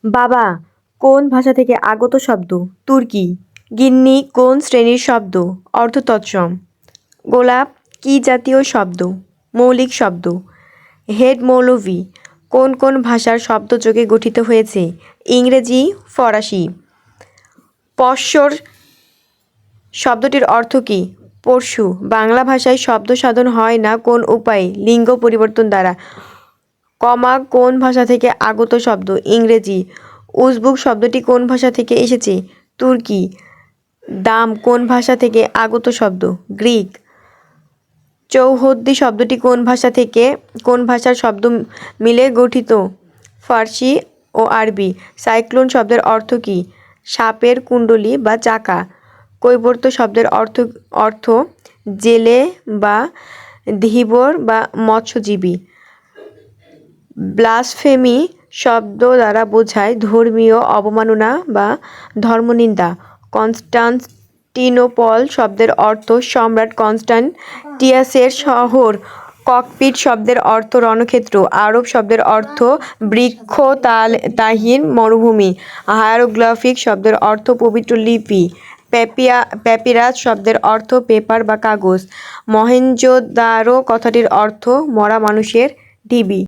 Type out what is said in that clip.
বাবা কোন ভাষা থেকে আগত শব্দ? তুর্কি। গিন্নি কোন শ্রেণীর শব্দ? অর্থ তৎসম। গোলাপ কি জাতীয় শব্দ? মৌলিক শব্দ। হেড মৌলভী কোন কোন ভাষার শব্দযোগে গঠিত হয়েছে? ইংরেজি, ফরাসি। পশ্বর শব্দটির অর্থ কী? পরশু। বাংলা ভাষায় শব্দ সাধন হয় না কোন উপায়ে? লিঙ্গ পরিবর্তন দ্বারা। কমা কোন ভাষা থেকে আগত শব্দ? ইংরেজি। উজবুক শব্দটি কোন ভাষা থেকে এসেছে? তুর্কি। দাম কোন ভাষা থেকে আগত শব্দ? গ্রিক। চৌহদ্দি শব্দটি কোন ভাষার শব্দ মিলে গঠিত? ফার্সি ও আরবি। সাইক্লোন শব্দের অর্থ কী? সাপের কুণ্ডলী বা চাকা। কৈবর্ত শব্দের অর্থ জেলে বা ধীবর বা মৎস্যজীবী। ব্লাসফেমি শব্দ দ্বারা বোঝায় ধর্মীয় অবমাননা বা ধর্মনিন্দা। কনস্টান্টিনোপল শব্দের অর্থ সম্রাট কনস্টান্টিয়াসের শহর। ককপিট শব্দের অর্থ রণক্ষেত্র। আরব শব্দের অর্থ বৃক্ষ তাহীন মরুভূমি। হায়ারোগ্লিফিক শব্দের অর্থ পবিত্র লিপি। প্যাপিরাস শব্দের অর্থ পেপার বা কাগজ। মহেঞ্জোদারো কথাটির অর্থ মরা মানুষের ঢিবি।